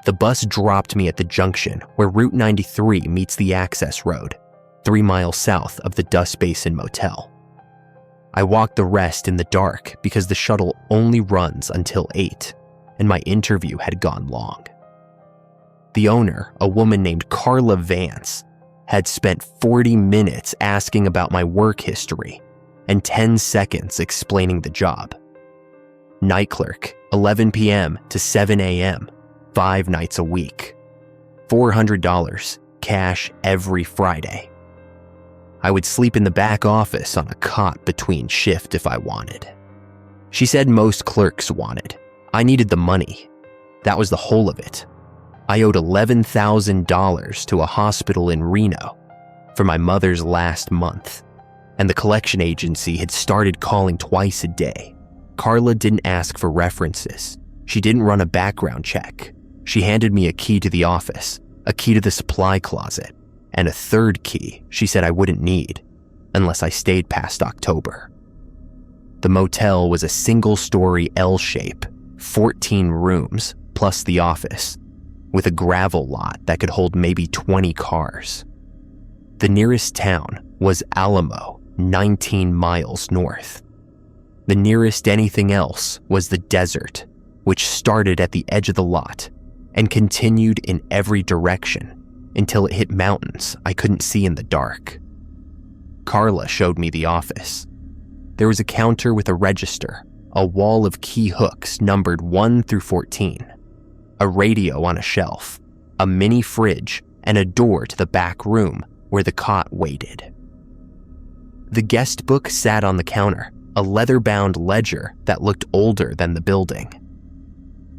The bus dropped me at the junction where Route 93 meets the access road, 3 miles south of the Dust Basin Motel. I walked the rest in the dark because the shuttle only runs until 8, and my interview had gone long. The owner, a woman named Carla Vance, had spent 40 minutes asking about my work history and 10 seconds explaining the job. Night clerk, 11 p.m. to 7 a.m., 5 nights a week. $400, cash every Friday. I would sleep in the back office on a cot between shift if I wanted. She said most clerks wanted. I needed the money. That was the whole of it. I owed $11,000 to a hospital in Reno for my mother's last month, and the collection agency had started calling twice a day. Carla didn't ask for references. She didn't run a background check. She handed me a key to the office, a key to the supply closet, and a third key she said I wouldn't need unless I stayed past October. The motel was a single-story L shape, 14 rooms plus the office, with a gravel lot that could hold maybe 20 cars. The nearest town was Alamo, 19 miles north. The nearest anything else was the desert, which started at the edge of the lot and continued in every direction until it hit mountains I couldn't see in the dark. Carla showed me the office. There was a counter with a register, a wall of key hooks numbered 1 through 14, a radio on a shelf, a mini fridge, and a door to the back room where the cot waited. The guest book sat on the counter, a leather-bound ledger that looked older than the building.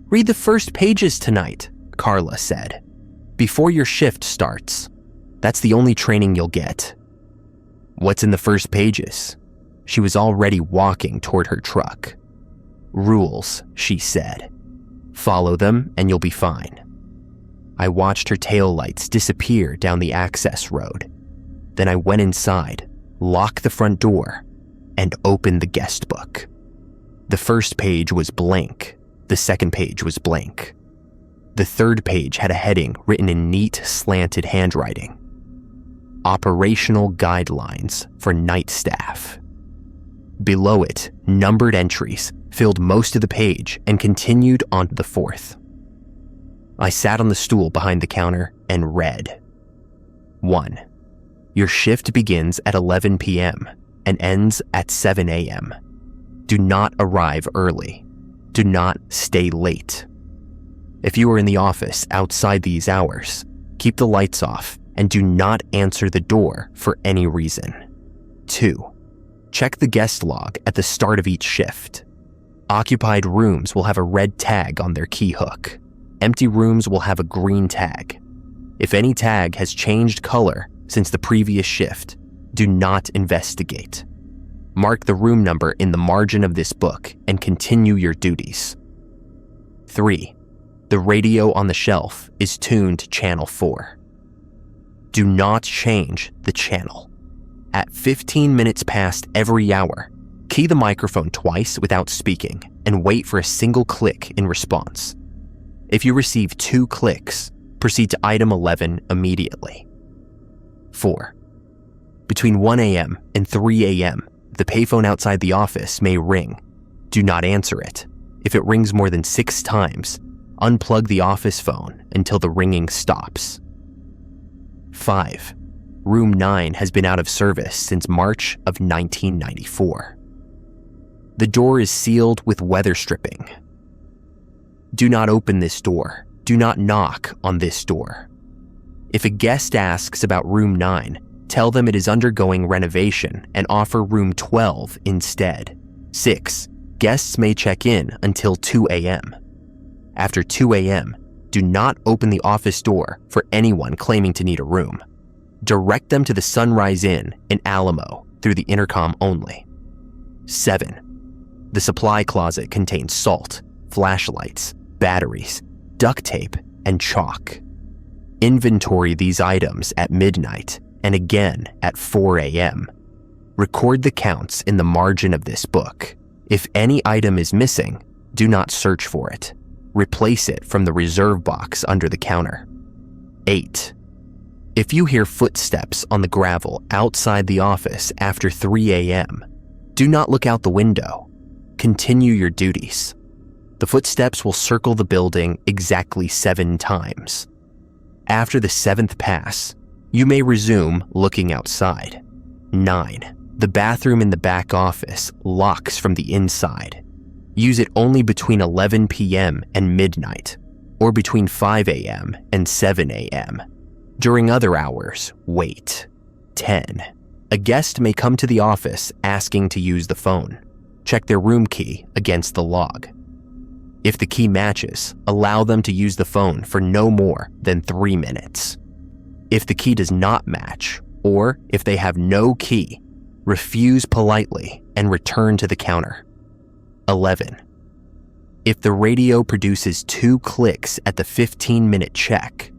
"Read the first pages tonight," Carla said, "before your shift starts. That's the only training you'll get." "What's in the first pages?" She was already walking toward her truck. "Rules," she said. "Follow them and you'll be fine." I watched her taillights disappear down the access road. Then I went inside, locked the front door, and opened the guest book. The first page was blank. The second page was blank. The third page had a heading written in neat, slanted handwriting. Operational Guidelines for Night Staff. Below it, numbered entries filled most of the page and continued on to the fourth. I sat on the stool behind the counter and read. 1. Your shift begins at 11 p.m. and ends at 7 a.m. Do not arrive early. Do not stay late. If you are in the office outside these hours, keep the lights off and do not answer the door for any reason. 2. Check the guest log at the start of each shift. Occupied rooms will have a red tag on their key hook. Empty rooms will have a green tag. If any tag has changed color since the previous shift, do not investigate. Mark the room number in the margin of this book and continue your duties. 3. The radio on the shelf is tuned to channel 4. Do not change the channel. At 15 minutes past every hour, key the microphone twice without speaking and wait for a single click in response. If you receive 2 clicks, proceed to item 11 immediately. 4. Between 1 a.m. and 3 a.m., the payphone outside the office may ring. Do not answer it. If it rings more than 6 times, unplug the office phone until the ringing stops. 5. Room 9 has been out of service since March of 1994. The door is sealed with weather stripping. Do not open this door. Do not knock on this door. If a guest asks about room 9, tell them it is undergoing renovation and offer room 12 instead. 6. Guests may check in until 2 a.m. After 2 a.m., do not open the office door for anyone claiming to need a room. Direct them to the Sunrise Inn in Alamo through the intercom only. 7. The supply closet contains salt, flashlights, batteries, duct tape, and chalk. Inventory these items at midnight and again at 4 a.m. Record the counts in the margin of this book. If any item is missing, do not search for it. replace it from the reserve box under the counter. 8. If you hear footsteps on the gravel outside the office after 3 a.m., do not look out the window. Continue your duties. The footsteps will circle the building exactly 7 times. After the 7th pass, you may resume looking outside. 9. The bathroom in the back office locks from the inside. Use it only between 11 p.m. and midnight, or between 5 a.m. and 7 a.m. During other hours, wait. 10. A guest may come to the office asking to use the phone. Check their room key against the log. If the key matches, allow them to use the phone for no more than 3 minutes. If the key does not match, or if they have no key, refuse politely and return to the counter. 11. If the radio produces 2 clicks at the 15-minute check,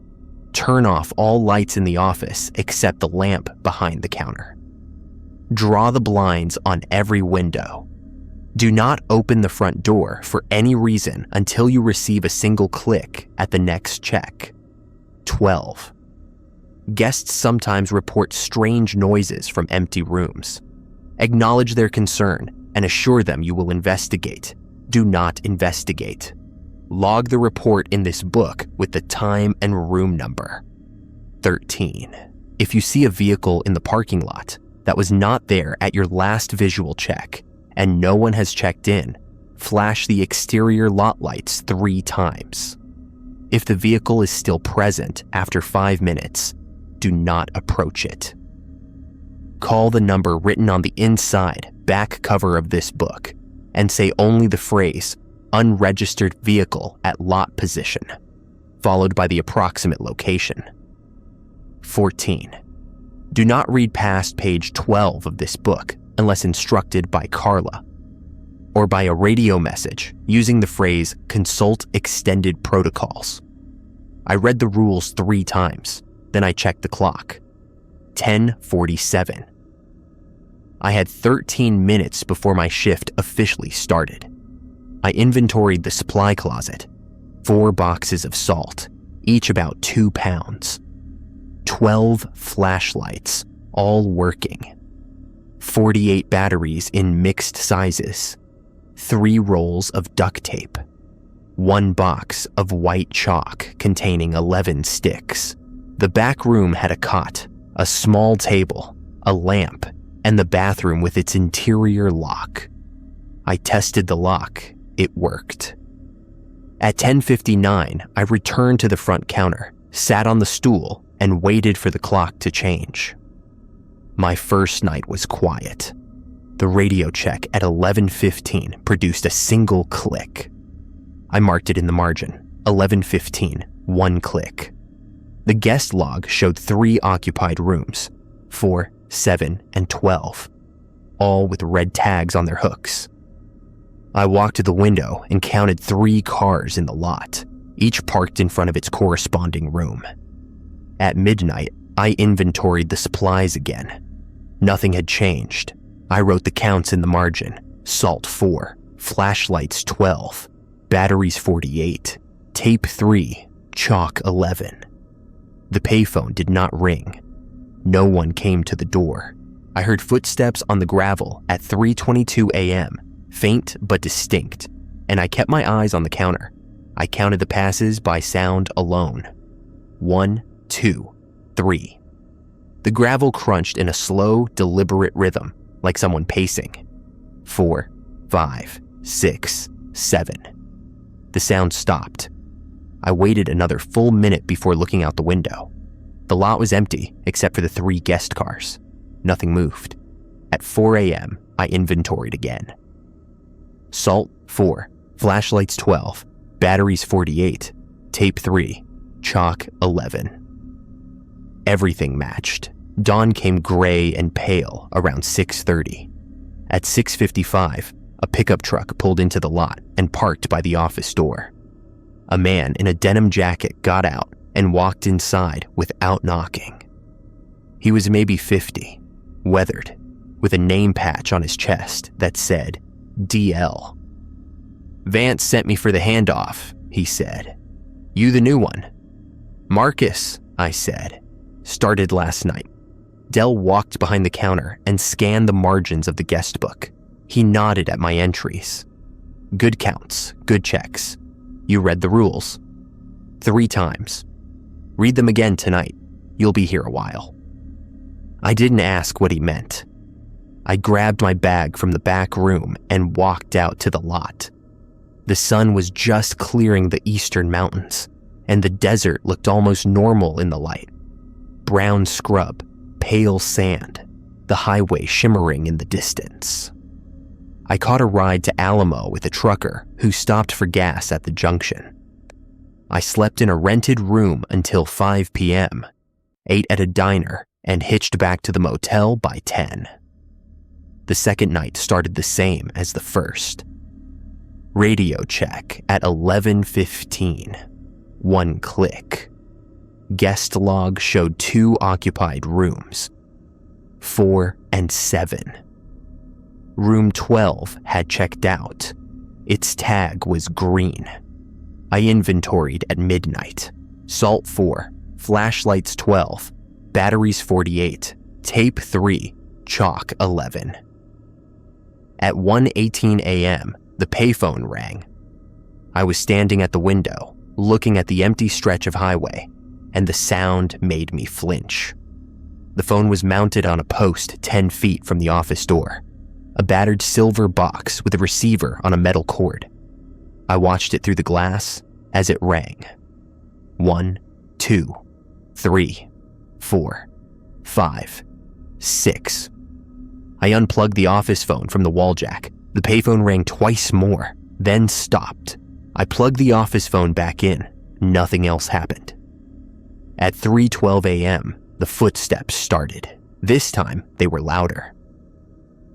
turn off all lights in the office except the lamp behind the counter. Draw the blinds on every window. Do not open the front door for any reason until you receive a single click at the next check. 12. Guests sometimes report strange noises from empty rooms. Acknowledge their concern and assure them you will investigate. Do not investigate. Log the report in this book with the time and room number. 13. If you see a vehicle in the parking lot that was not there at your last visual check and no one has checked in, flash the exterior lot lights 3 times. If the vehicle is still present after 5 minutes, do not approach it. Call the number written on the inside back cover of this book and say only the phrase unregistered vehicle at lot position, followed by the approximate location. 14. Do not read past page 12 of this book unless instructed by Carla, or by a radio message using the phrase consult extended protocols. I read the rules 3 times, then I checked the clock. 10:47. I had 13 minutes before my shift officially started. I inventoried the supply closet. 4 boxes of salt, each about 2 pounds. 12 flashlights, all working. 48 batteries in mixed sizes. 3 rolls of duct tape. 1 box of white chalk containing 11 sticks. The back room had a cot, a small table, a lamp, and the bathroom with its interior lock. I tested the lock. It worked. At 10:59, I returned to the front counter, sat on the stool, and waited for the clock to change. My first night was quiet. The radio check at 11:15 produced a single click. I marked it in the margin, 11:15, 1 click. The guest log showed 3 occupied rooms, 4, 7, and 12, all with red tags on their hooks. I walked to the window and counted 3 cars in the lot, each parked in front of its corresponding room. At midnight, I inventoried the supplies again. Nothing had changed. I wrote the counts in the margin: salt 4, flashlights 12, batteries 48, tape 3, chalk 11. The payphone did not ring. No one came to the door. I heard footsteps on the gravel at 3:22 a.m., faint but distinct, and I kept my eyes on the counter. I counted the passes by sound alone. 1, 2, 3. The gravel crunched in a slow, deliberate rhythm, like someone pacing. 4, 5, 6, 7. The sound stopped. I waited another full minute before looking out the window. The lot was empty except for the 3 guest cars. Nothing moved. At 4 a.m., I inventoried again. Salt 4, flashlights 12, batteries 48, tape 3, chalk 11. Everything matched. Dawn came gray and pale around 6:30. At 6:55, a pickup truck pulled into the lot and parked by the office door. A man in a denim jacket got out and walked inside without knocking. He was maybe 50, weathered, with a name patch on his chest that said DL. Vance sent me for the handoff. he said. You the new one? Marcus, I said. Started last night. Dell walked behind the counter and scanned the margins of the guest book. He nodded at my entries. Good counts, good checks. You read the rules. 3 times. Read them again tonight. You'll be here a while. I didn't ask what he meant. I grabbed my bag from the back room and walked out to the lot. The sun was just clearing the eastern mountains, and the desert looked almost normal in the light. Brown scrub, pale sand, the highway shimmering in the distance. I caught a ride to Alamo with a trucker who stopped for gas at the junction. I slept in a rented room until 5 p.m., ate at a diner, and hitched back to the motel by 10. The second night started the same as the first. Radio check at 11:15. 1 click. Guest log showed 2 occupied rooms, 4 and 7. Room 12 had checked out. Its tag was green. I inventoried at midnight. Salt 4, flashlights 12, batteries 48, tape 3, chalk 11. At 1:18 a.m., the payphone rang. I was standing at the window, looking at the empty stretch of highway, and the sound made me flinch. The phone was mounted on a post 10 feet from the office door, a battered silver box with a receiver on a metal cord. I watched it through the glass as it rang. 1, 2, 3, 4, 5, 6. I unplugged the office phone from the wall jack. The payphone rang twice more, then stopped. I plugged the office phone back in. Nothing else happened. At 3:12 a.m., the footsteps started. This time, they were louder.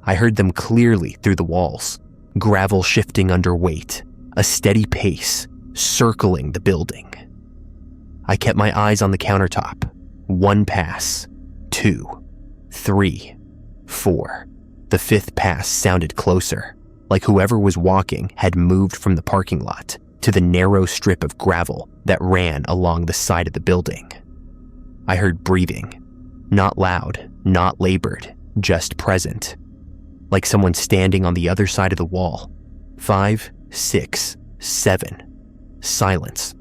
I heard them clearly through the walls, gravel shifting under weight, a steady pace, circling the building. I kept my eyes on the countertop. 1 pass, 2, 3, 4. The 5th pass sounded closer, like whoever was walking had moved from the parking lot to the narrow strip of gravel that ran along the side of the building. I heard breathing, not loud, not labored, just present, like someone standing on the other side of the wall. 5, 6, 7. Silence.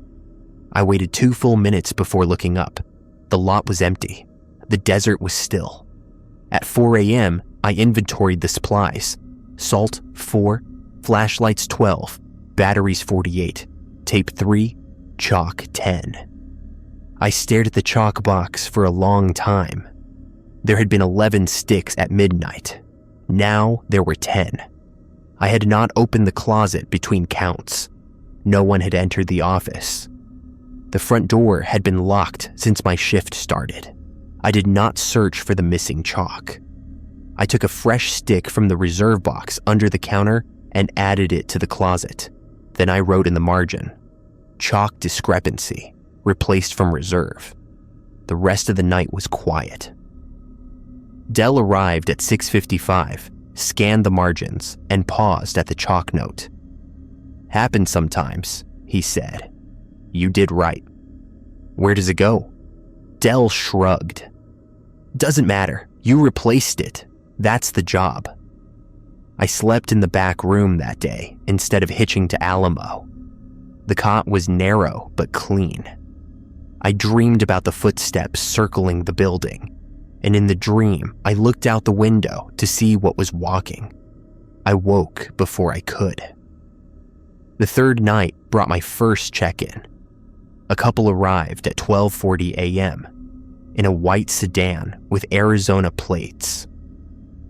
I waited 2 full minutes before looking up. The lot was empty. The desert was still. At 4 a.m., I inventoried the supplies. Salt 4, flashlights 12, batteries 48, tape 3, chalk 10. I stared at the chalk box for a long time. There had been 11 sticks at midnight. Now there were 10. I had not opened the closet between counts. No one had entered the office. The front door had been locked since my shift started. I did not search for the missing chalk. I took a fresh stick from the reserve box under the counter and added it to the closet. Then I wrote in the margin, chalk discrepancy, replaced from reserve. The rest of the night was quiet. Dell arrived at 6:55, scanned the margins, and paused at the chalk note. Happens sometimes, he said. You did right. Where does it go? Dell shrugged. Doesn't matter. You replaced it. That's the job. I slept in the back room that day instead of hitching to Alamo. The cot was narrow but clean. I dreamed about the footsteps circling the building, and in the dream, I looked out the window to see what was walking. I woke before I could. The third night brought my first check-in. A couple arrived at 12:40 a.m. in a white sedan with Arizona plates.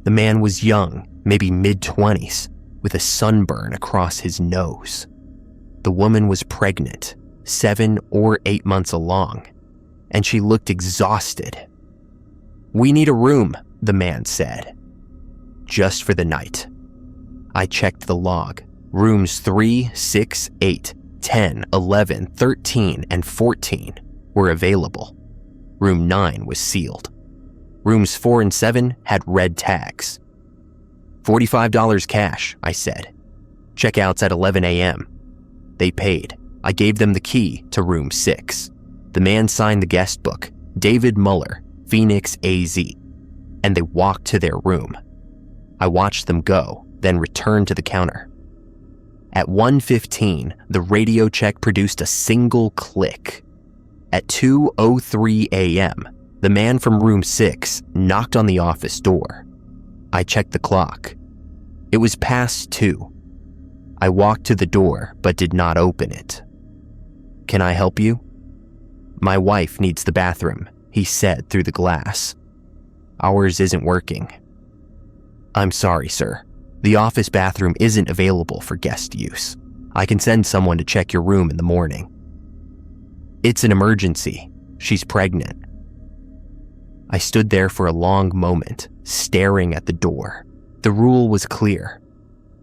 The man was young, maybe mid-20s, with a sunburn across his nose. The woman was pregnant, 7 or 8 months along, and she looked exhausted. We need a room, the man said. Just for the night. I checked the log. Rooms 3, 6, 8, 10, 11, 13, and 14 were available. Room 9 was sealed. Rooms 4 and 7 had red tags. $45 cash, I said. Checkouts at 11 a.m. They paid. I gave them the key to room 6. The man signed the guest book, David Muller, Phoenix, AZ, and they walked to their room. I watched them go, then returned to the counter. At 1:15, the radio check produced a single click. At 2:03 a.m., the man from room 6 knocked on the office door. I checked the clock. It was past 2. I walked to the door but did not open it. "Can I help you?" "My wife needs the bathroom," he said through the glass. "Ours isn't working." "I'm sorry, sir. The office bathroom isn't available for guest use. I can send someone to check your room in the morning." "It's an emergency. She's pregnant." I stood there for a long moment, staring at the door. The rule was clear.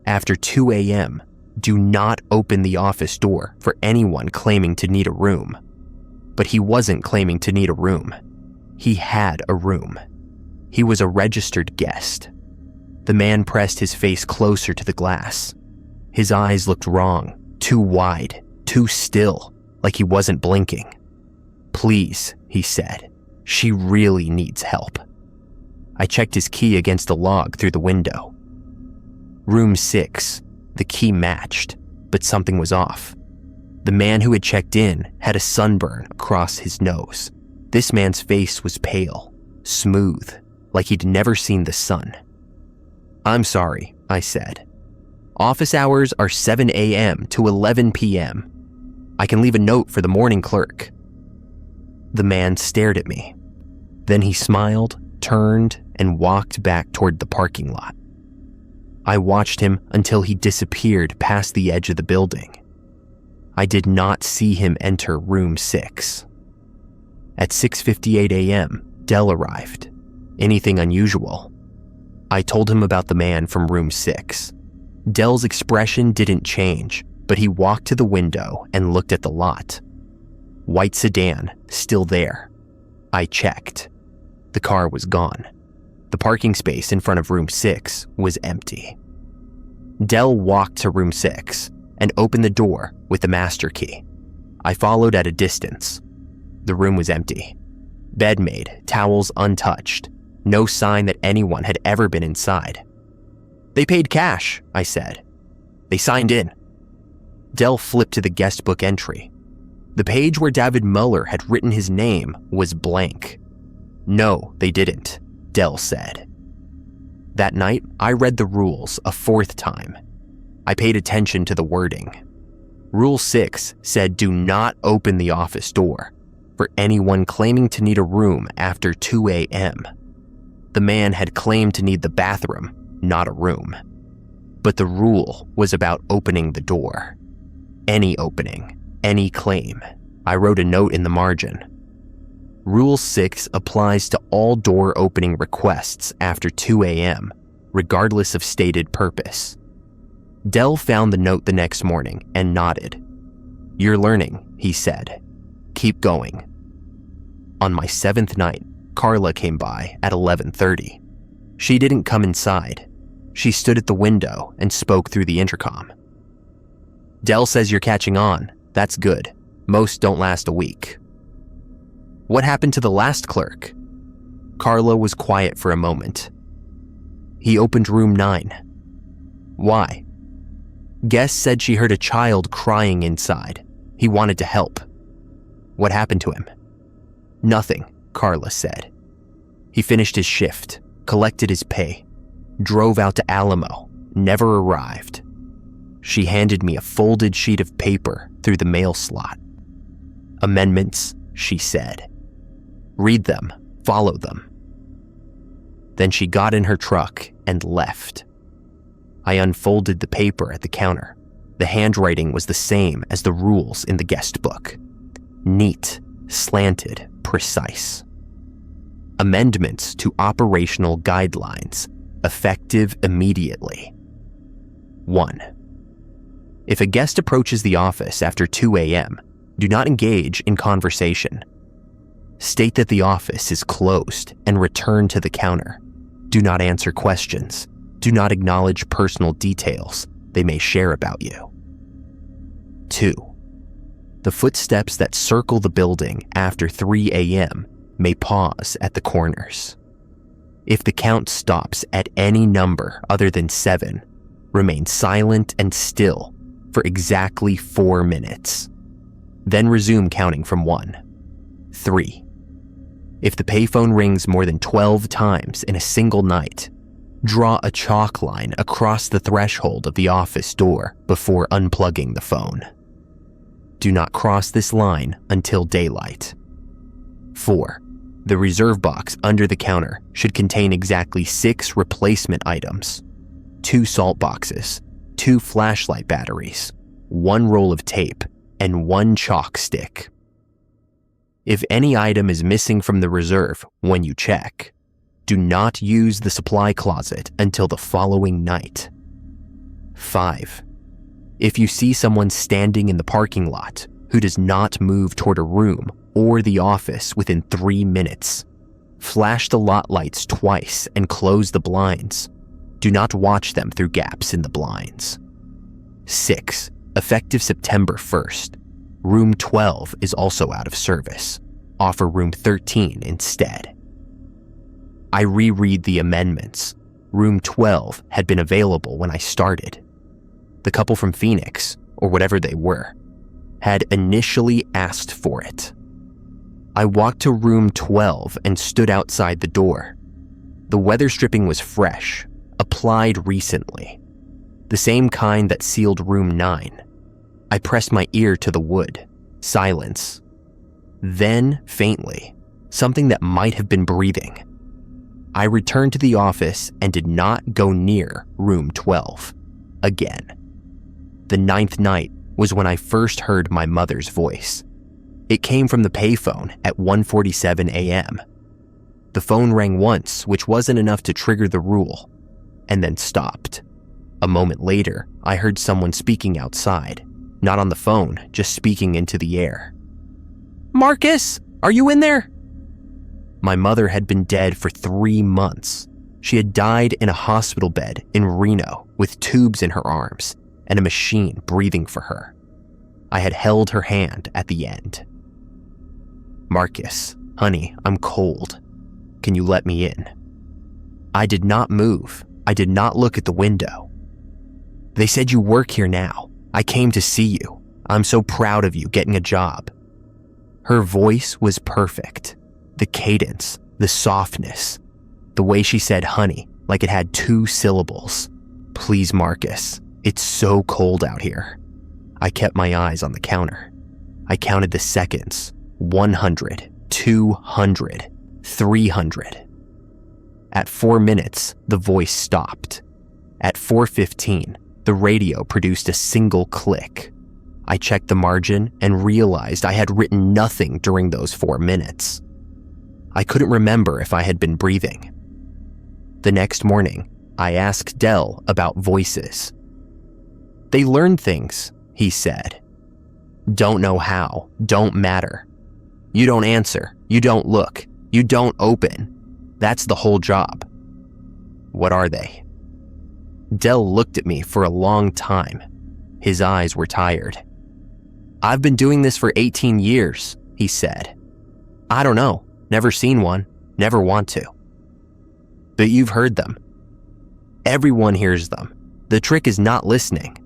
After 2 a.m., do not open the office door for anyone claiming to need a room. But he wasn't claiming to need a room. He had a room. He was a registered guest. The man pressed his face closer to the glass. His eyes looked wrong, too wide, too still, like he wasn't blinking. "Please," he said. "She really needs help." I checked his key against a log through the window. Room 6, the key matched, but something was off. The man who had checked in had a sunburn across his nose. This man's face was pale, smooth, like he'd never seen the sun. "I'm sorry," I said. "Office hours are 7 a.m. to 11 p.m. I can leave a note for the morning clerk." The man stared at me. Then he smiled, turned, and walked back toward the parking lot. I watched him until he disappeared past the edge of the building. I did not see him enter room 6. At 6:58 a.m., Dell arrived. Anything unusual? I told him about the man from room 6. Dell's expression didn't change, but he walked to the window and looked at the lot. White sedan, still there. I checked. The car was gone. The parking space in front of room 6 was empty. Dell walked to room 6 and opened the door with the master key. I followed at a distance. The room was empty. Bed made, towels untouched. No sign that anyone had ever been inside. "They paid cash," I said. "They signed in." Dell flipped to the guest book entry. The page where David Muller had written his name was blank. "No, they didn't," Dell said. That night, I read the rules a 4th time. I paid attention to the wording. Rule 6 said do not open the office door for anyone claiming to need a room after 2 a.m. The man had claimed to need the bathroom, not a room. But the rule was about opening the door. Any opening, any claim. I wrote a note in the margin. Rule 6 applies to all door opening requests after 2 a.m., regardless of stated purpose. Dell found the note the next morning and nodded. "You're learning," he said. "Keep going." On my 7th night, Carla came by at 11:30. She didn't come inside. She stood at the window and spoke through the intercom. "Dell says you're catching on. That's good. Most don't last a week." "What happened to the last clerk?" Carla was quiet for a moment. "He opened room 9. "Why?" "Guest said she heard a child crying inside. He wanted to help." "What happened to him?" "Nothing," Carla said. "He finished his shift, collected his pay, drove out to Alamo, never arrived." She handed me a folded sheet of paper through the mail slot. "Amendments," she said. "Read them, follow them." Then she got in her truck and left. I unfolded the paper at the counter. The handwriting was the same as the rules in the guest book. Neat, slanted, precise. Amendments to operational guidelines, effective immediately. 1. If a guest approaches the office after 2 a.m., do not engage in conversation. State that the office is closed and return to the counter. Do not answer questions. Do not acknowledge personal details they may share about you. 2. The footsteps that circle the building after 3 a.m. may pause at the corners. If the count stops at any number other than 7, remain silent and still for exactly 4 minutes. Then resume counting from 1. 3. If the payphone rings more than 12 times in a single night, draw a chalk line across the threshold of the office door before unplugging the phone. Do not cross this line until daylight. 4. The reserve box under the counter should contain exactly 6 replacement items: 2 salt boxes, 2 flashlight batteries, 1 roll of tape, and 1 chalk stick. If any item is missing from the reserve when you check, do not use the supply closet until the following night. 5. If you see someone standing in the parking lot who does not move toward a room or the office within 3 minutes, flash the lot lights twice and close the blinds. Do not watch them through gaps in the blinds. 6. Effective September 1st, Room 12 is also out of service. Offer Room 13 instead. I reread the amendments. Room 12 had been available when I started. The couple from Phoenix, or whatever they were, had initially asked for it. I walked to Room 12 and stood outside the door. The weather stripping was fresh, applied recently, the same kind that sealed Room 9. I pressed my ear to the wood. Silence. Then, faintly, something that might have been breathing. I returned to the office and did not go near Room 12 again. The 9th night was when I first heard my mother's voice. It came from the payphone at 1:47 a.m. The phone rang once, which wasn't enough to trigger the rule, and then stopped. A moment later, I heard someone speaking outside, not on the phone, just speaking into the air. "Marcus, are you in there?" My mother had been dead for 3 months. She had died in a hospital bed in Reno with tubes in her arms and a machine breathing for her. I had held her hand at the end. "Marcus, honey, I'm cold. Can you let me in?" I did not move. I did not look at the window. "They said you work here now. I came to see you. I'm so proud of you getting a job." Her voice was perfect. The cadence, the softness, the way she said honey like it had 2 syllables. "Please, Marcus, it's so cold out here." I kept my eyes on the counter. I counted the seconds. 100, 200, 300. At 4 minutes, the voice stopped. At 4:15, the radio produced a single click. I checked the margin and realized I had written nothing during those 4 minutes. I couldn't remember if I had been breathing. The next morning, I asked Dell about voices. "They learn things," he said. "Don't know how, don't matter. You don't answer, you don't look, you don't open. That's the whole job." "What are they?" Dell looked at me for a long time. His eyes were tired. "I've been doing this for 18 years, he said. "I don't know, never seen one, never want to." "But you've heard them." "Everyone hears them. The trick is not listening."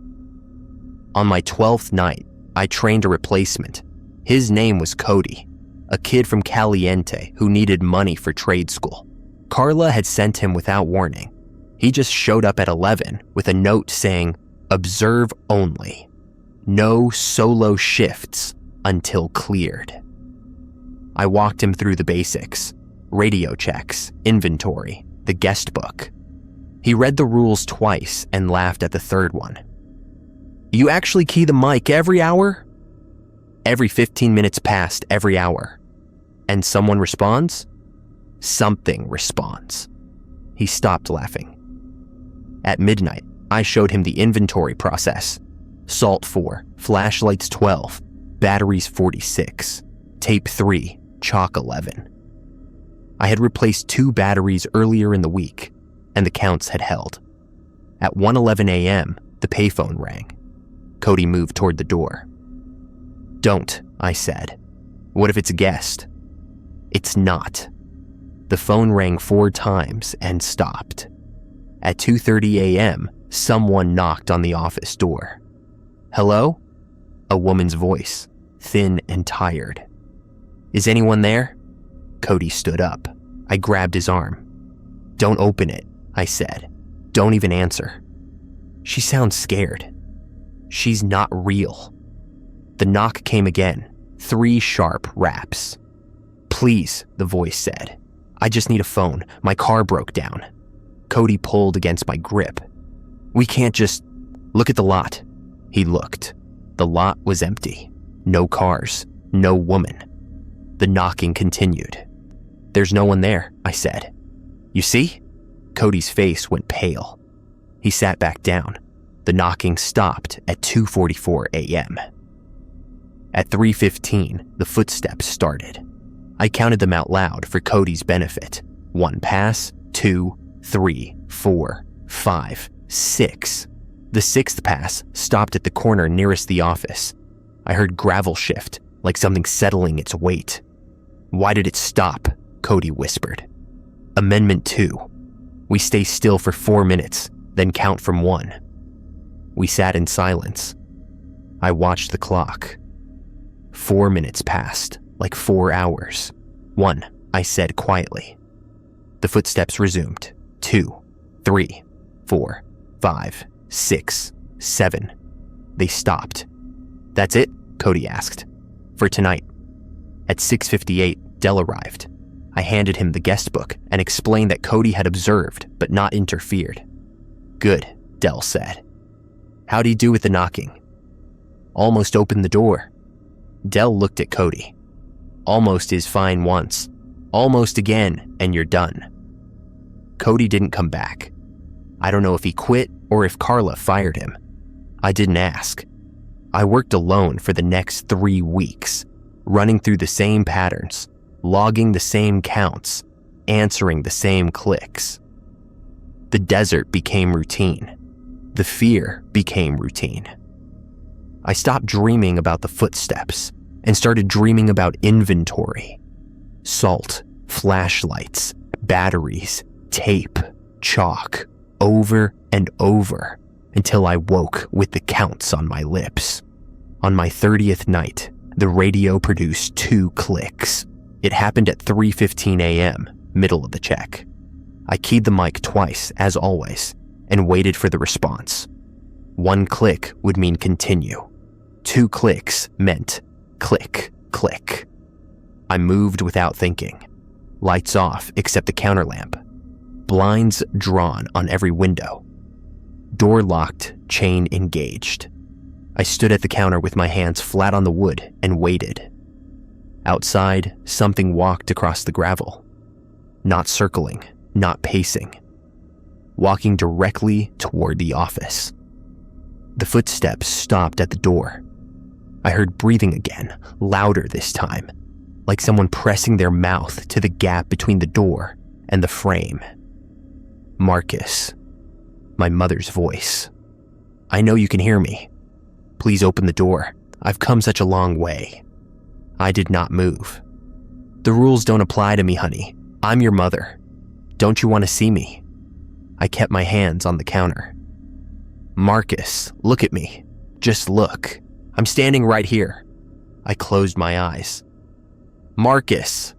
On my 12th night, I trained a replacement. His name was Cody, a kid from Caliente who needed money for trade school. Carla had sent him without warning. He just showed up at 11 with a note saying, "Observe only. No solo shifts until cleared." I walked him through the basics: radio checks, inventory, the guestbook. He read the rules twice and laughed at the third one. "You actually key the mic every hour?" "Every 15 minutes past every hour." "And someone responds?" "Something responds." He stopped laughing. At midnight, I showed him the inventory process. Salt 4, flashlights 12, batteries 46, tape 3, chalk 11. I had replaced 2 batteries earlier in the week, and the counts had held. At 1:11 a.m., the payphone rang. Cody moved toward the door. Don't, I said. What if it's a guest? It's not. The phone rang 4 times and stopped. At 2:30 a.m., someone knocked on the office door. Hello? A woman's voice, thin and tired. Is anyone there? Cody stood up. I grabbed his arm. Don't open it, I said. Don't even answer. She sounds scared. She's not real. The knock came again, 3 sharp raps. Please, the voice said. I just need a phone. My car broke down. Cody pulled against my grip. We can't just... Look at the lot. He looked. The lot was empty. No cars. No woman. The knocking continued. There's no one there, I said. You see? Cody's face went pale. He sat back down. The knocking stopped at 2:44 a.m. At 3:15, the footsteps started. I counted them out loud for Cody's benefit. 1 pass, 2, 3, 4, 5, 6. The 6th pass stopped at the corner nearest the office. I heard gravel shift, like something settling its weight. Why did it stop? Cody whispered. Amendment 2. We stay still for 4 minutes, then count from 1. We sat in silence. I watched the clock. 4 minutes passed, like 4 hours. 1, I said quietly. The footsteps resumed. 2, 3, 4, 5, 6, 7. They stopped. That's it? Cody asked. For tonight. At 6:58, Dell arrived. I handed him the guestbook and explained that Cody had observed but not interfered. Good, Dell said. How'd he do with the knocking? Almost opened the door. Dell looked at Cody. Almost is fine once. Almost again, and you're done. Cody didn't come back. I don't know if he quit or if Carla fired him. I didn't ask. I worked alone for the next 3 weeks, running through the same patterns, logging the same counts, answering the same clicks. The desert became routine. The fear became routine. I stopped dreaming about the footsteps and started dreaming about inventory. Salt, flashlights, batteries, tape, chalk, over and over until I woke with the counts on my lips. On my 30th night, the radio produced 2 clicks. It happened at 3:15 a.m., middle of the check. I keyed the mic twice, as always, and waited for the response. 1 click would mean continue. 2 clicks meant click, click. I moved without thinking. Lights off except the counter lamp. Blinds drawn on every window. Door locked, chain engaged. I stood at the counter with my hands flat on the wood and waited. Outside, something walked across the gravel. Not circling, not pacing. Walking directly toward the office. The footsteps stopped at the door. I heard breathing again, louder this time, like someone pressing their mouth to the gap between the door and the frame. Marcus. My mother's voice. I know you can hear me. Please open the door. I've come such a long way. I did not move. The rules don't apply to me, honey. I'm your mother. Don't you want to see me? I kept my hands on the counter. Marcus, look at me. Just look. I'm standing right here. I closed my eyes. Marcus.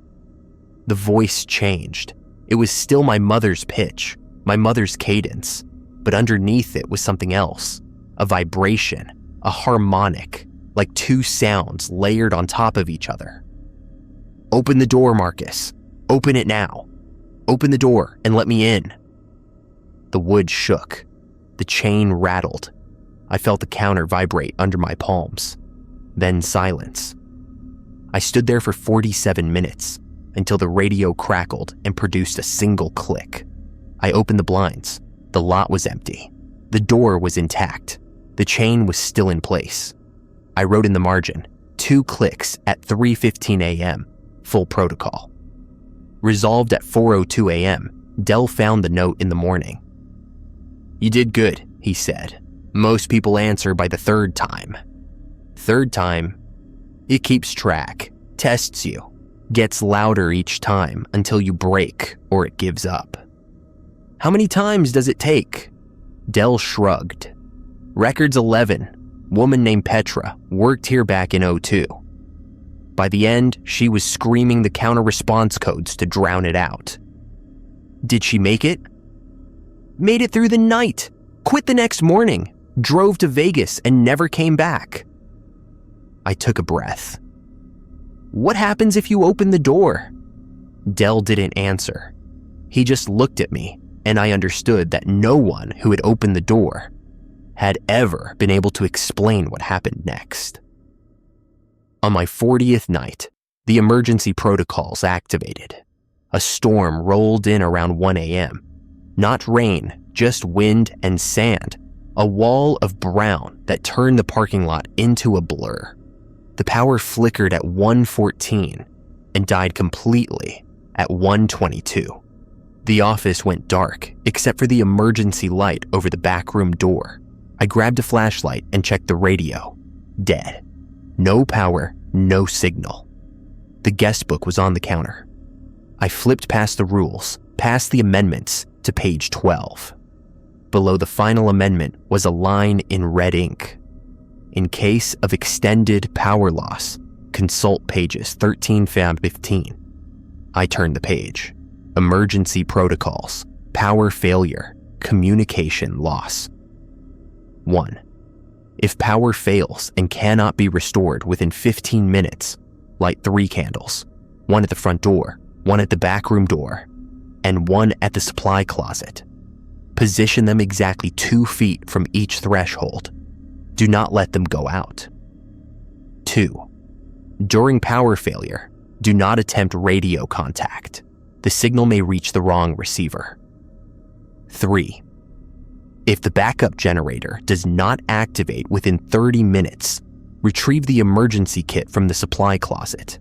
The voice changed. It was still my mother's pitch, my mother's cadence, but underneath it was something else. A vibration, a harmonic, like 2 sounds layered on top of each other. Open the door, Marcus. Open it now. Open the door and let me in. The wood shook. The chain rattled. I felt the counter vibrate under my palms. Then silence. I stood there for 47 minutes until the radio crackled and produced a single click. I opened the blinds. The lot was empty. The door was intact. The chain was still in place. I wrote in the margin, 2 clicks at 3:15 a.m., full protocol. Resolved at 4:02 a.m., Dell found the note in the morning. You did good, he said. Most people answer by the 3rd time. 3rd time? It keeps track, tests you, gets louder each time until you break or it gives up. How many times does it take? Dell shrugged. Records 11. Woman named Petra worked here back in '02. By the end, she was screaming the counter-response codes to drown it out. Did she make it? Made it through the night, quit the next morning, drove to Vegas and never came back. I took a breath. What happens if you open the door? Dell didn't answer. He just looked at me, and I understood that no one who had opened the door had ever been able to explain what happened next. On my 40th night, the emergency protocols activated. A storm rolled in around 1 a.m. Not rain, just wind and sand, a wall of brown that turned the parking lot into a blur. The power flickered at 1:14 and died completely at 1:22. The office went dark except for the emergency light over the back room door. I grabbed a flashlight and checked the radio. Dead. No power, no signal. The guestbook was on the counter. I flipped past the rules, past the amendments, to page 12. Below the final amendment was a line in red ink. In case of extended power loss, consult pages 13 and 15. I turned the page. Emergency protocols, power failure, communication loss. 1. If power fails and cannot be restored within 15 minutes, light 3 candles, 1 at the front door, 1 at the back room door, and 1 at the supply closet. Position them exactly 2 feet from each threshold. Do not let them go out. 2. During power failure, do not attempt radio contact. The signal may reach the wrong receiver. 3. If the backup generator does not activate within 30 minutes, retrieve the emergency kit from the supply closet.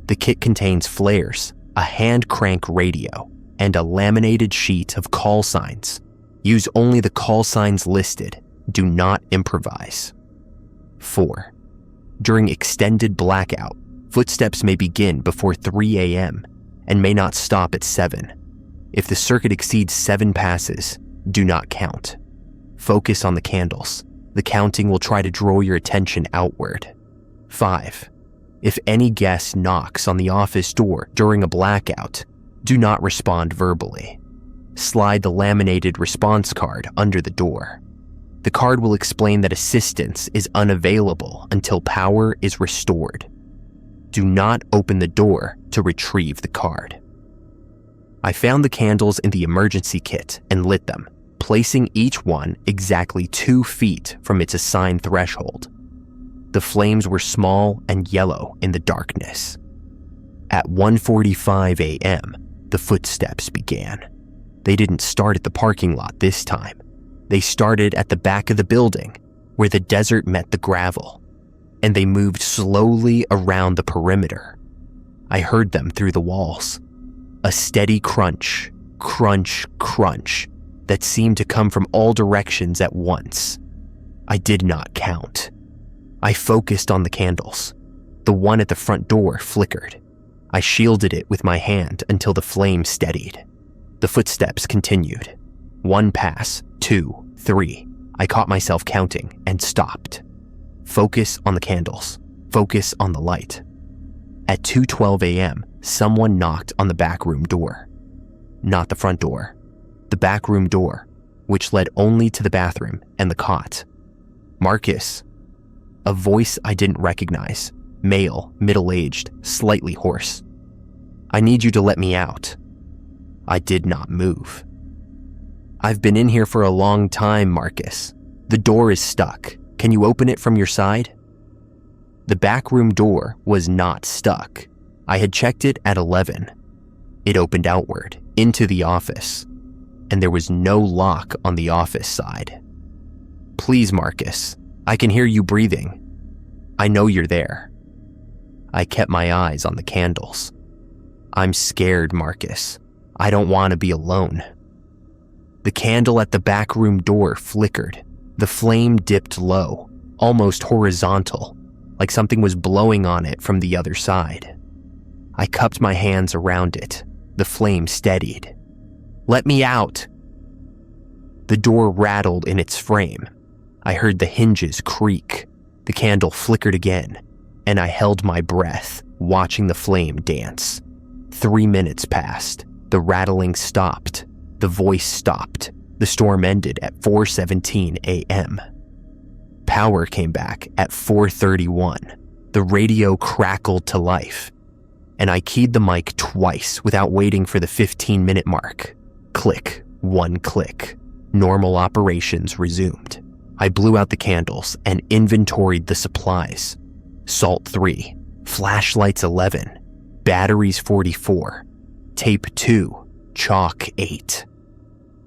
The kit contains flares, a hand crank radio, and a laminated sheet of call signs. Use only the call signs listed. Do not improvise. 4. During extended blackout, footsteps may begin before 3 a.m. and may not stop at 7. If the circuit exceeds 7 passes, do not count. Focus on the candles. The counting will try to draw your attention outward. 5. If any guest knocks on the office door during a blackout, do not respond verbally. Slide the laminated response card under the door. The card will explain that assistance is unavailable until power is restored. Do not open the door to retrieve the card. I found the candles in the emergency kit and lit them, placing each one exactly 2 feet from its assigned threshold. The flames were small and yellow in the darkness. At 1:45 a.m., the footsteps began. They didn't start at the parking lot this time. They started at the back of the building, where the desert met the gravel, and they moved slowly around the perimeter. I heard them through the walls. A steady crunch, crunch, crunch that seemed to come from all directions at once. I did not count. I focused on the candles. The one at the front door flickered. I shielded it with my hand until the flame steadied. The footsteps continued. 1 pass, 2, 3. I caught myself counting and stopped. Focus on the candles. Focus on the light. At 2:12 a.m., someone knocked on the back room door. Not the front door. The back room door, which led only to the bathroom and the cot. Marcus. A voice I didn't recognize. Male, middle-aged, slightly hoarse. I need you to let me out. I did not move. I've been in here for a long time, Marcus. The door is stuck. Can you open it from your side? The back room door was not stuck. I had checked it at 11. It opened outward, into the office, and there was no lock on the office side. Please, Marcus, I can hear you breathing. I know you're there. I kept my eyes on the candles. I'm scared, Marcus. I don't want to be alone. The candle at the back room door flickered. The flame dipped low, almost horizontal, like something was blowing on it from the other side. I cupped my hands around it. The flame steadied. "Let me out!" The door rattled in its frame. I heard the hinges creak. The candle flickered again, and I held my breath, watching the flame dance. 3 minutes passed. The rattling stopped. The voice stopped. The storm ended at 4:17 a.m. Power came back at 4:31. The radio crackled to life, and I keyed the mic twice without waiting for the 15-minute mark. Click, one click. Normal operations resumed. I blew out the candles and inventoried the supplies. Salt 3, flashlights 11, batteries 44, tape 2, chalk 8.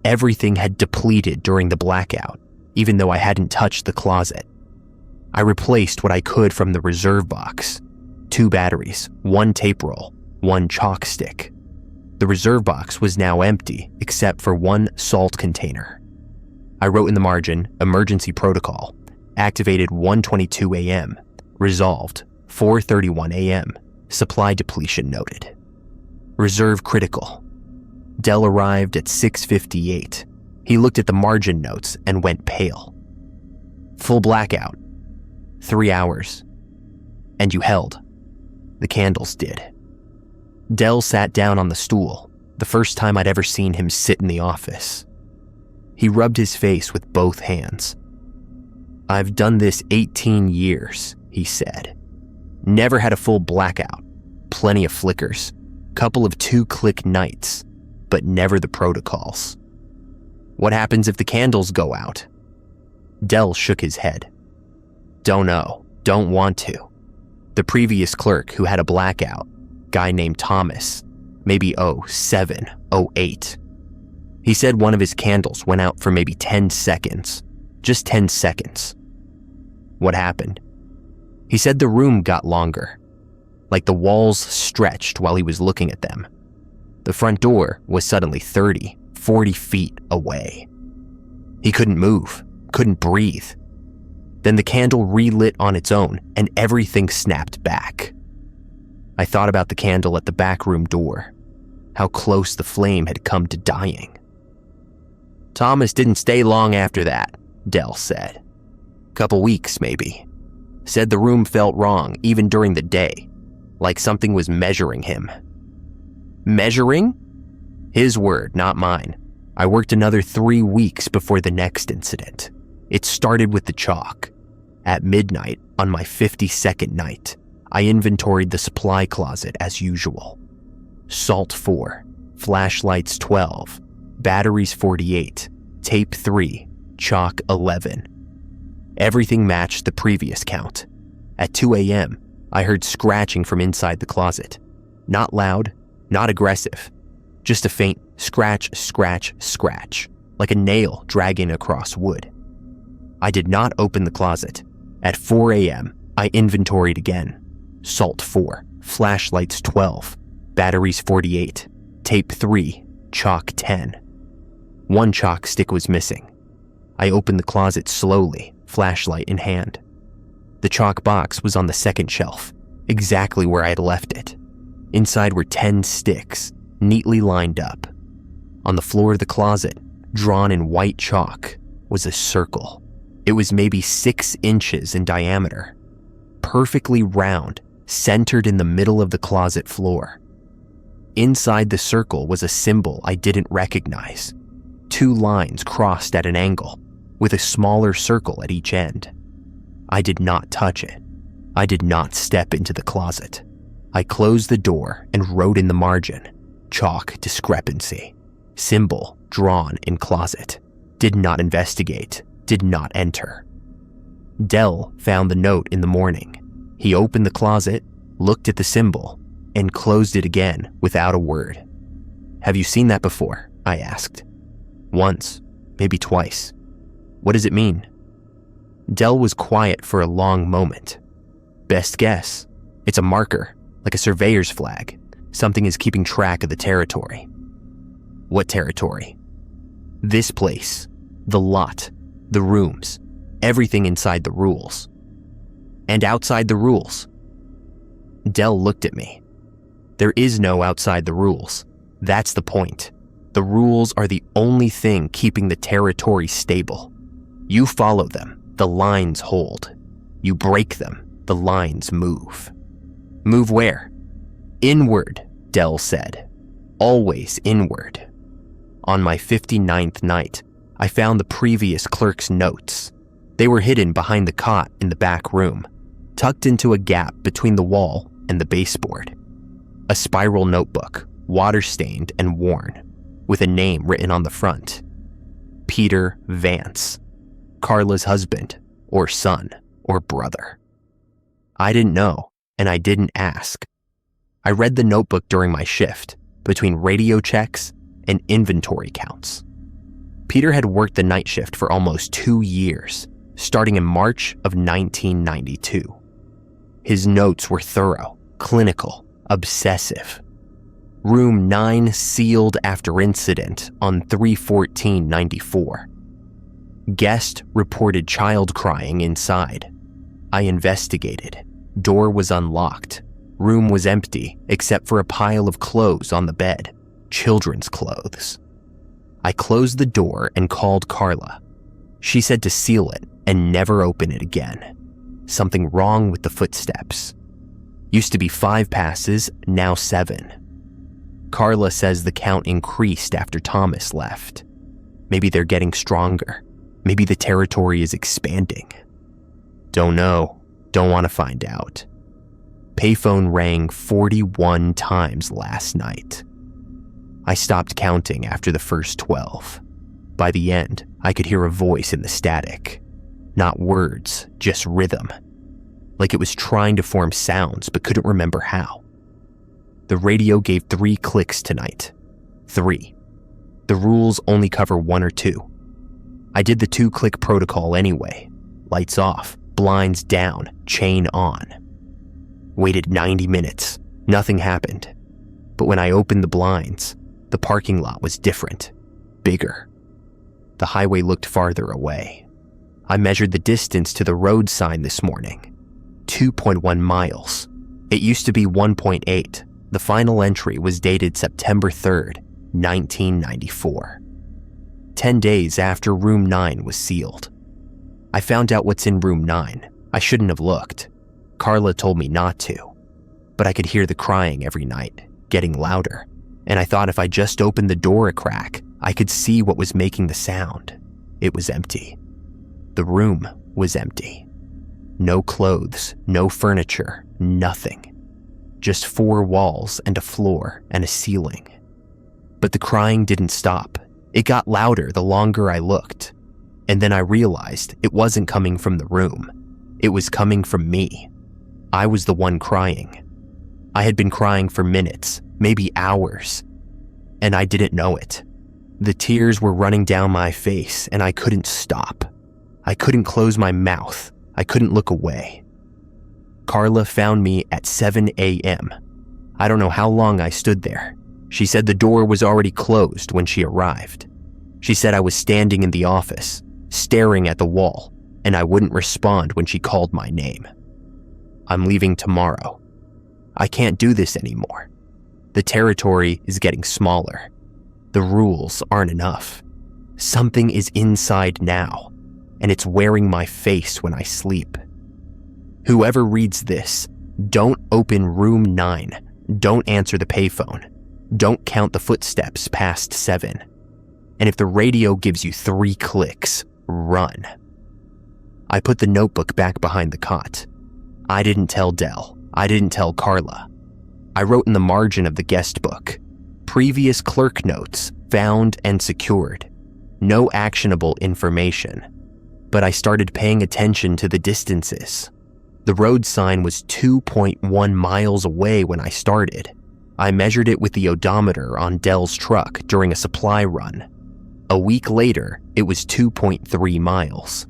Everything had depleted during the blackout, even though I hadn't touched the closet. I replaced what I could from the reserve box. 2 batteries, 1 tape roll, 1 chalk stick. The reserve box was now empty except for 1 salt container. I wrote in the margin, emergency protocol, activated 1:22 a.m., resolved 4:31 a.m., supply depletion noted. Reserve critical. Dell arrived at 6:58. He looked at the margin notes and went pale. Full blackout. 3 hours. And you held. The candles did. Dell sat down on the stool, the first time I'd ever seen him sit in the office. He rubbed his face with both hands. "I've done this 18 years, he said. Never had a full blackout. Plenty of flickers. Couple of 2-click nights, but never the protocols. What happens if the candles go out?" Dell shook his head. "Don't know. Don't want to. The previous clerk who had a blackout, guy named Thomas, maybe 07, 08. He said one of his candles went out for maybe 10 seconds. Just 10 seconds. What happened? He said the room got longer, like the walls stretched while he was looking at them. The front door was suddenly 30, 40 feet away. He couldn't move, couldn't breathe. Then the candle relit on its own and everything snapped back. I thought about the candle at the back room door, how close the flame had come to dying. "Thomas didn't stay long after that," Dell said. "Couple weeks, maybe. Said the room felt wrong even during the day, like something was measuring him." Measuring? His word, not mine. I worked another 3 weeks before the next incident. It started with the chalk. At midnight, on my 52nd night, I inventoried the supply closet as usual. Salt 4, flashlights 12, batteries 48, tape 3, chalk 11. Everything matched the previous count. At 2 a.m., I heard scratching from inside the closet. Not loud, not aggressive, just a faint scratch, scratch, scratch, like a nail dragging across wood. I did not open the closet. At 4 a.m., I inventoried again. Salt 4, flashlights 12, batteries 48, tape 3, chalk 10. 1 chalk stick was missing. I opened the closet slowly, flashlight in hand. The chalk box was on the second shelf, exactly where I had left it. Inside were 10 sticks, neatly lined up. On the floor of the closet, drawn in white chalk, was a circle. It was maybe 6 inches in diameter, perfectly round, centered in the middle of the closet floor. Inside the circle was a symbol I didn't recognize. 2 lines crossed at an angle, with a smaller circle at each end. I did not touch it. I did not step into the closet. I closed the door and wrote in the margin, chalk discrepancy, symbol drawn in closet, did not investigate, did not enter. Dell found the note in the morning. He opened the closet, looked at the symbol, and closed it again without a word. "Have you seen that before?" I asked. "Once, maybe twice." "What does it mean?" Dell was quiet for a long moment. "Best guess. It's a marker, like a surveyor's flag. Something is keeping track of the territory." "What territory?" "This place. The lot. The rooms. Everything inside the rules." and outside the rules. Dell looked at me. There is no outside the rules. That's the point. The rules are the only thing keeping the territory stable. You follow them, the lines hold. You break them, the lines move. Move where? Inward, Dell said. Always inward. On my 59th night, I found the previous clerk's notes. They were hidden behind the cot in the back room, tucked into a gap between the wall and the baseboard. A spiral notebook, water-stained and worn, with a name written on the front. Peter Vance, Carla's husband, or son, or brother. I didn't know, and I didn't ask. I read the notebook during my shift, between radio checks and inventory counts. Peter had worked the night shift for almost 2 years, starting in March of 1992. His notes were thorough, clinical, obsessive. Room 9 sealed after incident on 3/14/94. Guest reported child crying inside. I investigated. Door was unlocked. Room was empty except for a pile of clothes on the bed, children's clothes. I closed the door and called Carla. She said to seal it and never open it again. Something wrong with the footsteps. Used to be 5 passes, now 7. Carla says the count increased after Thomas left. Maybe they're getting stronger. Maybe the territory is expanding. Don't know. Don't want to find out. Payphone rang 41 times last night. I stopped counting after the first 12. By the end, I could hear a voice in the static. Not words, just rhythm. Like it was trying to form sounds but couldn't remember how. The radio gave 3 clicks tonight. 3. The rules only cover 1 or 2. I did the 2-click protocol anyway. Lights off, blinds down, chain on. Waited 90 minutes. Nothing happened. But when I opened the blinds, the parking lot was different, bigger. The highway looked farther away. I measured the distance to the road sign this morning. 2.1 miles. It used to be 1.8. The final entry was dated September 3rd, 1994. 10 days after Room 9 was sealed. I found out what's in Room 9. I shouldn't have looked. Carla told me not to. But I could hear the crying every night, getting louder. And I thought if I just opened the door a crack, I could see what was making the sound. It was empty. The room was empty. No clothes, no furniture, nothing. Just 4 walls and a floor and a ceiling. But the crying didn't stop. It got louder the longer I looked. And then I realized it wasn't coming from the room. It was coming from me. I was the one crying. I had been crying for minutes, maybe hours. And I didn't know it. The tears were running down my face and I couldn't stop. I couldn't close my mouth. I couldn't look away. Carla found me at 7 a.m. I don't know how long I stood there. She said the door was already closed when she arrived. She said I was standing in the office, staring at the wall, and I wouldn't respond when she called my name. I'm leaving tomorrow. I can't do this anymore. The territory is getting smaller. The rules aren't enough. Something is inside now, and it's wearing my face when I sleep. Whoever reads this, don't open Room 9. Don't answer the payphone. Don't count the footsteps past 7. And if the radio gives you 3 clicks, run. I put the notebook back behind the cot. I didn't tell Dell. I didn't tell Carla. I wrote in the margin of the guest book, previous clerk notes found and secured. No actionable information. But I started paying attention to the distances. The road sign was 2.1 miles away when I started. I measured it with the odometer on Dell's truck during a supply run. A week later, it was 2.3 miles.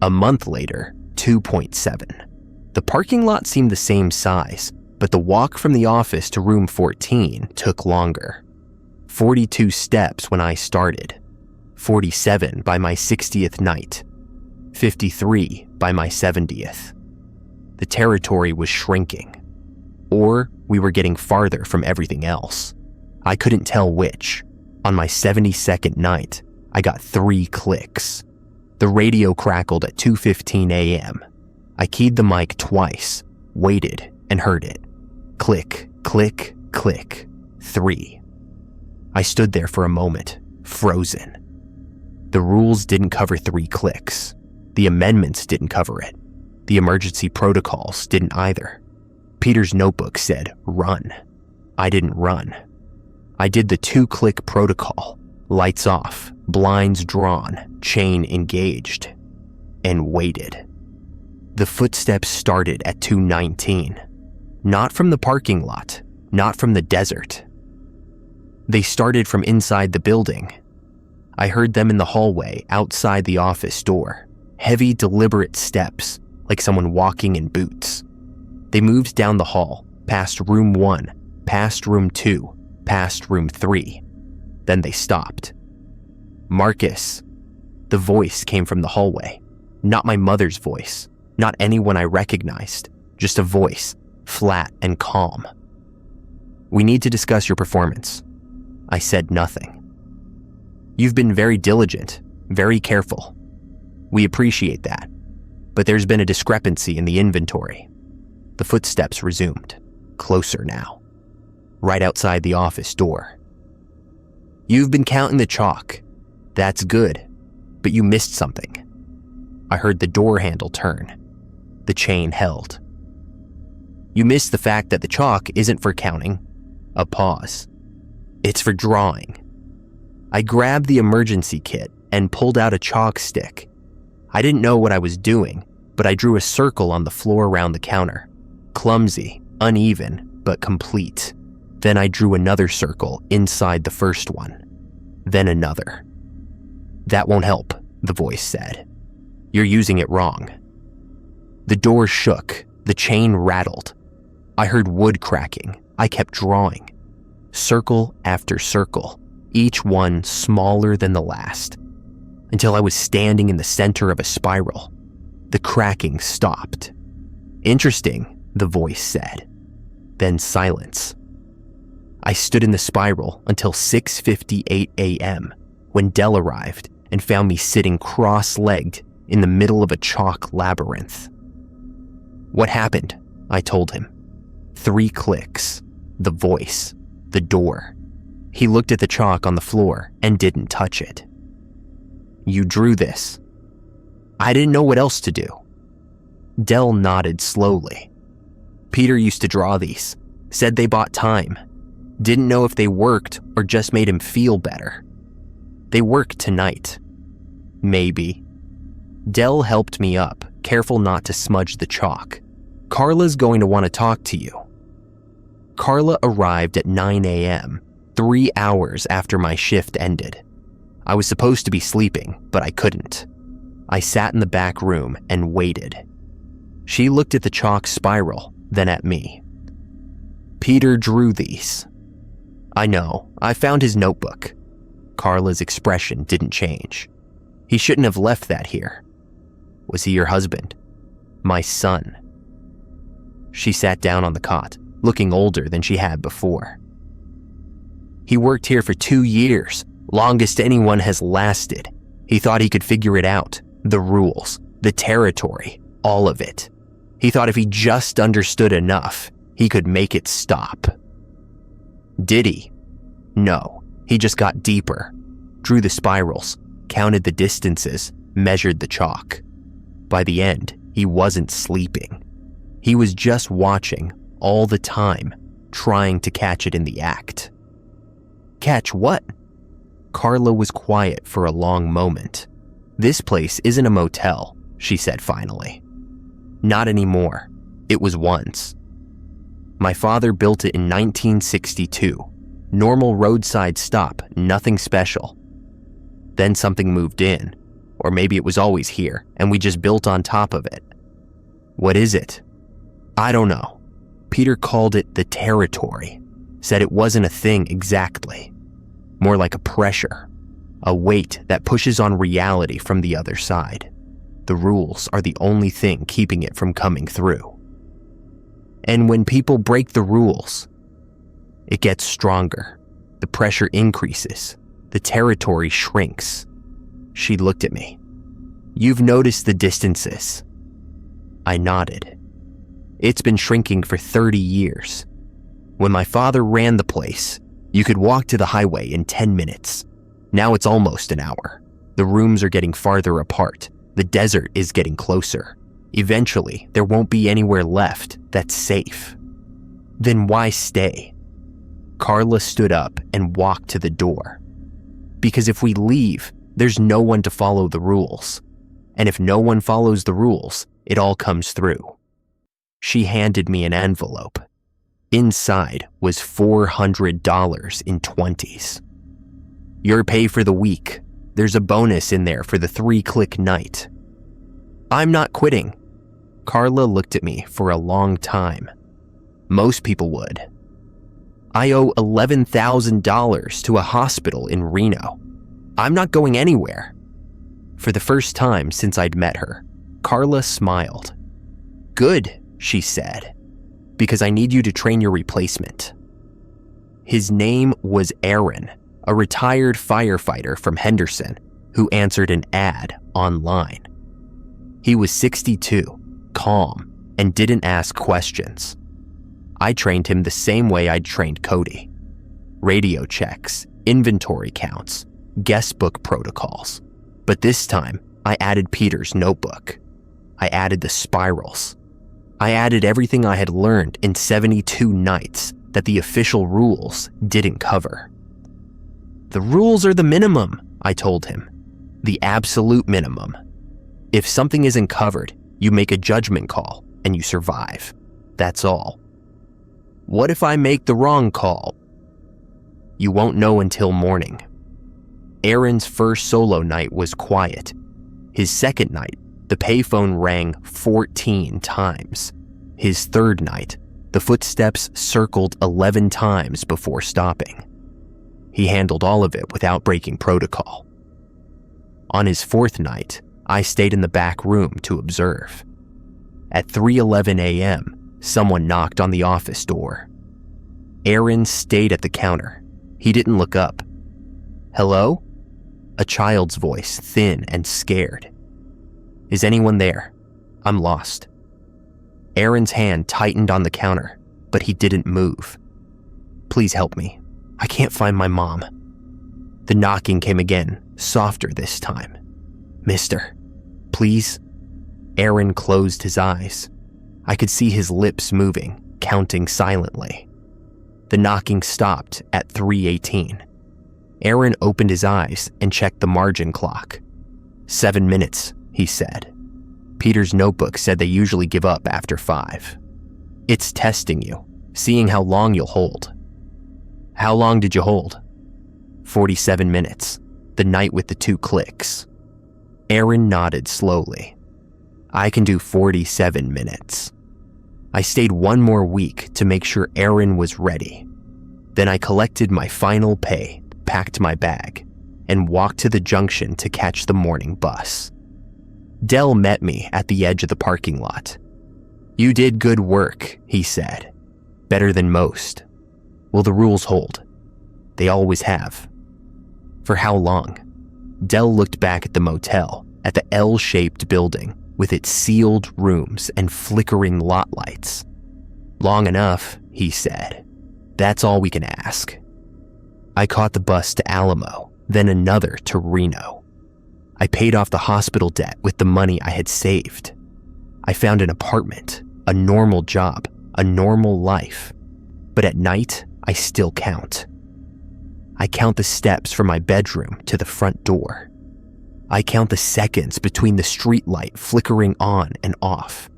A month later, 2.7. The parking lot seemed the same size, but the walk from the office to room 14 took longer. 42 steps when I started. 47 by my 60th night. 53 by my 70th. The The territory was shrinking. Or we were getting farther from everything else. I couldn't tell which. On my 72nd night, I got 3 clicks. The radio crackled at 2:15 a.m. I keyed the mic twice, waited, and heard it. Click, click, click. 3. I stood there for a moment, frozen. The rules didn't cover 3 clicks. The amendments didn't cover it. The emergency protocols didn't either. Peter's notebook said, run. I didn't run. I did the 2-click protocol. Lights off, blinds drawn, chain engaged, and waited. The footsteps started at 2:19. Not from the parking lot, not from the desert. They started from inside the building. I heard them in the hallway outside the office door. Heavy, deliberate steps, like someone walking in boots. They moved down the hall, past room 1, past room 2, past room 3. Then they stopped. Marcus. The voice came from the hallway. Not my mother's voice. Not anyone I recognized. Just a voice, flat and calm. We need to discuss your performance. I said nothing. You've been very diligent, very careful. We appreciate that. But there's been a discrepancy in the inventory. The footsteps resumed, closer now. Right outside the office door. You've been counting the chalk. That's good, but you missed something. I heard the door handle turn. The chain held. You missed the fact that the chalk isn't for counting. A pause. It's for drawing. I grabbed the emergency kit and pulled out a chalk stick. I didn't know what I was doing, but I drew a circle on the floor around the counter. Clumsy, uneven, but complete. Then I drew another circle inside the first one. Then another. That won't help, the voice said. You're using it wrong. The door shook. The chain rattled. I heard wood cracking. I kept drawing. Circle after circle, each one smaller than the last, until I was standing in the center of a spiral. The cracking stopped. Interesting, the voice said. Then silence. I stood in the spiral until 6:58 a.m. when Dell arrived and found me sitting cross-legged in the middle of a chalk labyrinth. What happened? I told him. 3 clicks. The voice. The door. He looked at the chalk on the floor and didn't touch it. You drew this. I didn't know what else to do. Dell nodded slowly. Peter used to draw these. Said they bought time. Didn't know if they worked or just made him feel better. They work tonight. Maybe. Dell helped me up, careful not to smudge the chalk. Carla's going to want to talk to you. Carla arrived at 9 a.m., 3 hours after my shift ended. I was supposed to be sleeping, but I couldn't. I sat in the back room and waited. She looked at the chalk spiral, then at me. Peter drew these. I know, I found his notebook. Carla's expression didn't change. He shouldn't have left that here. Was he your husband? My son. She sat down on the cot, looking older than she had before. He worked here for 2 years, longest anyone has lasted. He thought he could figure it out, the rules, the territory, all of it. He thought if he just understood enough, he could make it stop. Did he? No, he just got deeper, drew the spirals, counted the distances, measured the chalk. By the end, he wasn't sleeping. He was just watching all the time, trying to catch it in the act. Catch what? Carla was quiet for a long moment. This place isn't a motel, she said finally. Not anymore. It was once. My father built it in 1962. Normal roadside stop, nothing special. Then something moved in, or maybe it was always here, and we just built on top of it. What is it? I don't know. Peter called it the territory, said it wasn't a thing exactly. More like a pressure, a weight that pushes on reality from the other side. The rules are the only thing keeping it from coming through. And when people break the rules, it gets stronger. The pressure increases. The territory shrinks. She looked at me. You've noticed the distances. I nodded. It's been shrinking for 30 years. When my father ran the place, you could walk to the highway in 10 minutes. Now it's almost an hour. The rooms are getting farther apart. The desert is getting closer. Eventually, there won't be anywhere left that's safe. Then why stay? Carla stood up and walked to the door. Because if we leave, there's no one to follow the rules. And if no one follows the rules, it all comes through. She handed me an envelope. Inside was $400 in 20s. Your pay for the week. There's a bonus in there for the 3-click night. I'm not quitting. Carla looked at me for a long time. Most people would. I owe $11,000 to a hospital in Reno. I'm not going anywhere. For the first time since I'd met her, Carla smiled. Good, she said, because I need you to train your replacement. His name was Aaron, a retired firefighter from Henderson who answered an ad online. He was 62, calm, and didn't ask questions. I trained him the same way I'd trained Cody. Radio checks, inventory counts, guestbook protocols. But this time, I added Peter's notebook. I added the spirals. I added everything I had learned in 72 nights that the official rules didn't cover. The rules are the minimum, I told him. The absolute minimum. If something isn't covered, you make a judgment call and you survive. That's all. What if I make the wrong call? You won't know until morning. Aaron's first solo night was quiet. His second night, the payphone rang 14 times. His third night, the footsteps circled 11 times before stopping. He handled all of it without breaking protocol. On his fourth night, I stayed in the back room to observe. At 3:11 a.m., someone knocked on the office door. Aaron stayed at the counter. He didn't look up. Hello? A child's voice, thin and scared. Is anyone there? I'm lost. Aaron's hand tightened on the counter, but he didn't move. Please help me. I can't find my mom. The knocking came again, softer this time. Mister, please? Aaron closed his eyes. I could see his lips moving, counting silently. The knocking stopped at 3:18. Aaron opened his eyes and checked the margin clock. 7 minutes, he said. Peter's notebook said they usually give up after 5. It's testing you, seeing how long you'll hold. How long did you hold? 47 minutes, the night with the 2 clicks. Aaron nodded slowly. I can do 47 minutes. I stayed 1 more week to make sure Aaron was ready. Then I collected my final pay, packed my bag, and walked to the junction to catch the morning bus. Dell met me at the edge of the parking lot. You did good work, he said. Better than most. Will the rules hold? They always have. For how long? Dell looked back at the motel, at the L-shaped building with its sealed rooms and flickering lot lights. Long enough, he said. That's all we can ask. I caught the bus to Alamo, then another to Reno. I paid off the hospital debt with the money I had saved. I found an apartment, a normal job, a normal life. But at night, I still count. I count the steps from my bedroom to the front door. I count the seconds between the streetlight flickering on and off.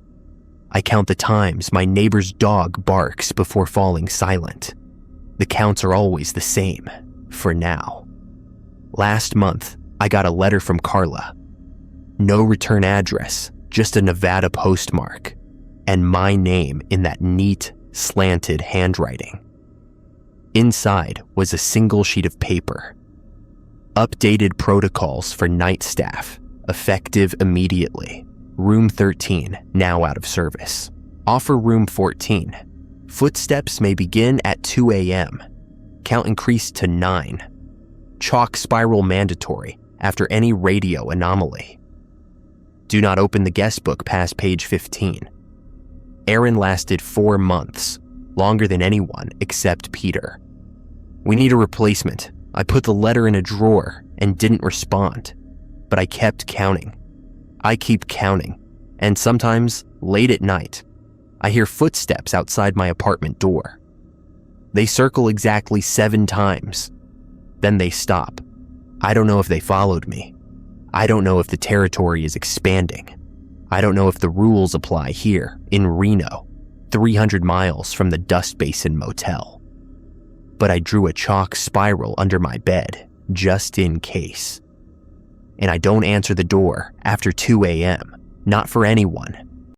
I count the times my neighbor's dog barks before falling silent. The counts are always the same, for now. Last month, I got a letter from Carla. No return address, just a Nevada postmark, and my name in that neat, slanted handwriting. Inside was a single sheet of paper. Updated protocols for night staff, effective immediately. Room 13, now out of service. Offer room 14. Footsteps may begin at 2 a.m. Count increased to 9. Chalk spiral mandatory after any radio anomaly. Do not open the guestbook past page 15. Aaron lasted 4 months, longer than anyone except Peter. We need a replacement. I put the letter in a drawer and didn't respond, but I kept counting. I keep counting, and sometimes, late at night, I hear footsteps outside my apartment door. They circle exactly 7 times. Then they stop. I don't know if they followed me. I don't know if the territory is expanding. I don't know if the rules apply here in Reno, 300 miles from the Dust Basin Motel. But I drew a chalk spiral under my bed just in case. And I don't answer the door after 2 a.m., not for anyone.